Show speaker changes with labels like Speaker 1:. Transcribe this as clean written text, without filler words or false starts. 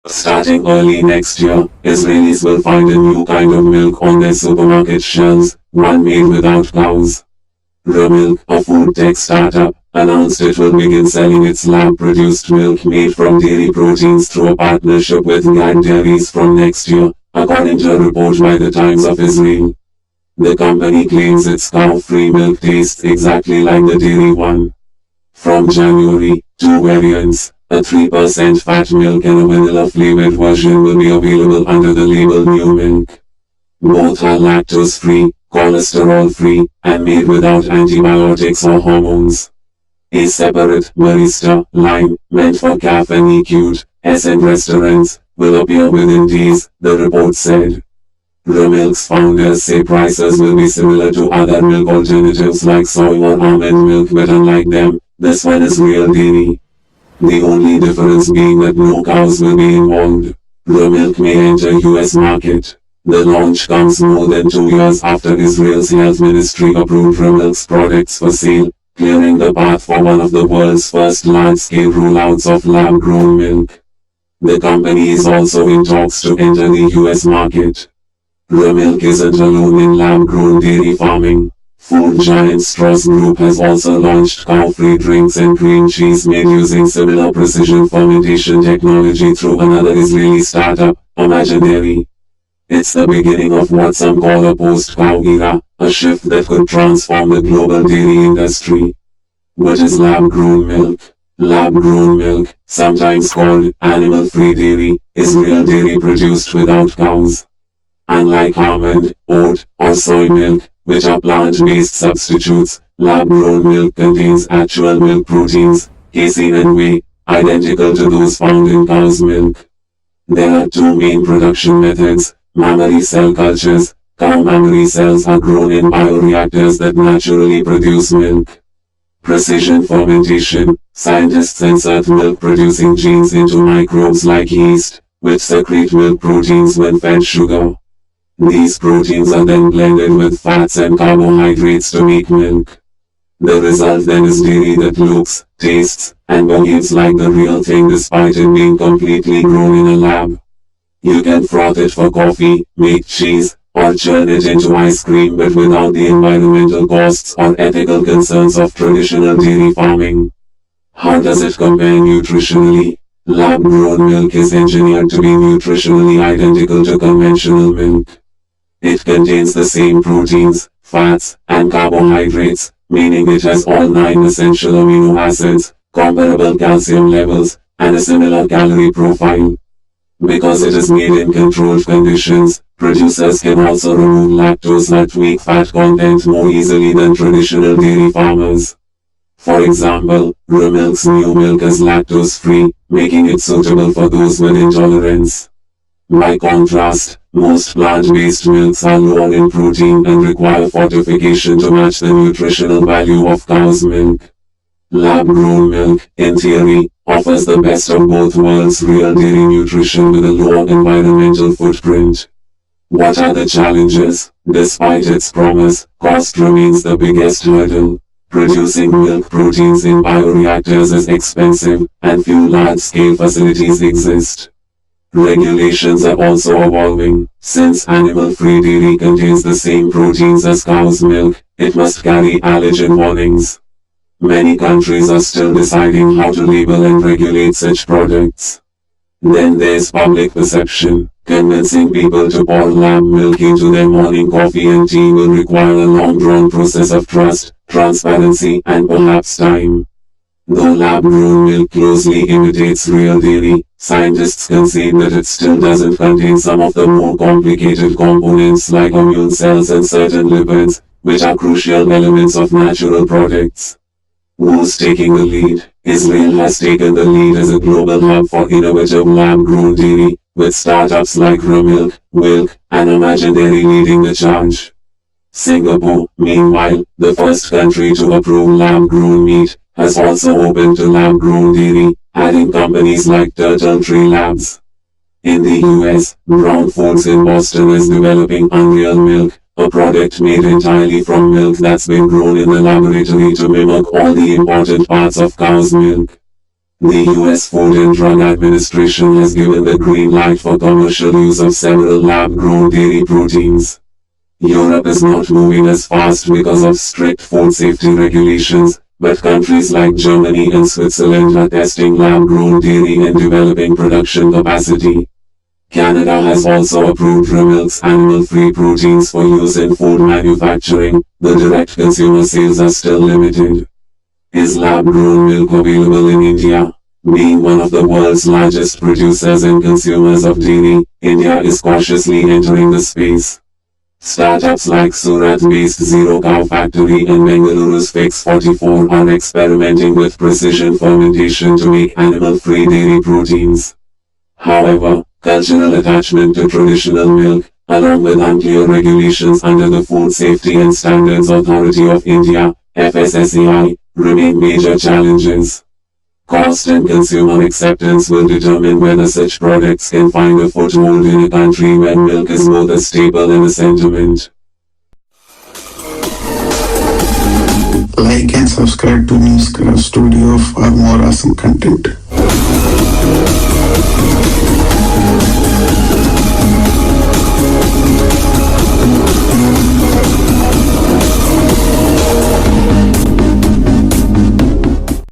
Speaker 1: Starting early next year, Israelis will find a new kind of milk on their supermarket shelves, one made without cows. Remilk, a food tech startup, announced it will begin selling its lab-produced milk made from dairy proteins through a partnership with GAD Dairies from next year, according to a report by the Times of Israel. The company claims its cow-free milk tastes exactly like the dairy one. From January, two variants, a 3% fat milk and a vanilla-flavored version will be available under the label New Milk. Both are lactose-free, cholesterol-free, and made without antibiotics or hormones. A separate barista line, meant for caffeine-EQ'd S&M restaurants, will appear within days, the report said. Remilk's founders say prices will be similar to other milk alternatives like soy or almond milk, but unlike them, this one is real dairy. The only difference being that no cows will be involved. Remilk may enter US market. The launch comes more than 2 years after Israel's health ministry approved Remilk's products for sale, clearing the path for one of the world's first large-scale rollouts of lab-grown milk. The company is also in talks to enter the US market. Remilk isn't alone in lab-grown dairy farming. Food giant Strauss Group has also launched cow-free drinks and cream cheese made using similar precision fermentation technology through another Israeli startup, Imagine Dairy. It's the beginning of what some call a post-cow era, a shift that could transform the global dairy industry. What is lab-grown milk? Lab-grown milk, sometimes called animal-free dairy, is real dairy produced without cows. Unlike almond, oat, or soy milk, which are plant-based substitutes, lab-grown milk contains actual milk proteins, casein and whey, identical to those found in cow's milk. There are two main production methods: mammary cell cultures. Cow mammary cells are grown in bioreactors that naturally produce milk. Precision fermentation. Scientists insert milk-producing genes into microbes like yeast, which secrete milk proteins when fed sugar. These proteins are then blended with fats and carbohydrates to make milk. The result then is dairy that looks, tastes, and behaves like the real thing despite it being completely grown in a lab. You can froth it for coffee, make cheese, or churn it into ice cream, but without the environmental costs or ethical concerns of traditional dairy farming. How does it compare nutritionally? Lab-grown milk is engineered to be nutritionally identical to conventional milk. It contains the same proteins, fats, and carbohydrates, meaning it has all 9 essential amino acids, comparable calcium levels, and a similar calorie profile. Because it is made in controlled conditions, producers can also remove lactose at weak fat content more easily than traditional dairy farmers. For example, Remilk's New Milk is lactose-free, making it suitable for those with intolerance. By contrast, most plant-based milks are lower in protein and require fortification to match the nutritional value of cow's milk. Lab-grown milk, in theory, offers the best of both worlds: real dairy nutrition with a lower environmental footprint. What are the challenges? Despite its promise, cost remains the biggest hurdle. Producing milk proteins in bioreactors is expensive, and few large-scale facilities exist. Regulations are also evolving. Since animal-free dairy contains the same proteins as cow's milk, it must carry allergen warnings. Many countries are still deciding how to label and regulate such products. Then there's public perception. Convincing people to pour lab milk into their morning coffee and tea will require a long-drawn process of trust, transparency, and perhaps time. Though lab-grown milk closely imitates real dairy, scientists concede that it still doesn't contain some of the more complicated components like immune cells and certain lipids, which are crucial elements of natural products. Who's taking the lead? Israel has taken the lead as a global hub for innovative lab-grown dairy, with startups like Remilk, Wilk, and Imagine Dairy leading the charge. Singapore, meanwhile, the first country to approve lab-grown meat, has also opened to lab-grown dairy, adding companies like Turtle Tree Labs. In the US, Brown Foods in Boston is developing Unreal Milk, a product made entirely from milk that's been grown in the laboratory to mimic all the important parts of cow's milk. The U.S. Food and Drug Administration has given the green light for commercial use of several lab-grown dairy proteins. Europe is not moving as fast because of strict food safety regulations, but countries like Germany and Switzerland are testing lab-grown dairy and developing production capacity. Canada has also approved Remilk's animal-free proteins for use in food manufacturing. The direct consumer sales are still limited. Is lab-grown milk available in India? Being one of the world's largest producers and consumers of dairy, India is cautiously entering the space. Startups like Surat-based Zero Cow Factory and Bengaluru's Fix 44 are experimenting with precision fermentation to make animal-free dairy proteins. However, cultural attachment to traditional milk, along with unclear regulations under the Food Safety and Standards Authority of India, FSSAI, remain major challenges. Cost and consumer acceptance will determine whether such products can find a foothold in a country where milk is both a staple and a sentiment.
Speaker 2: Like and subscribe to Newscraft Studio for more awesome content.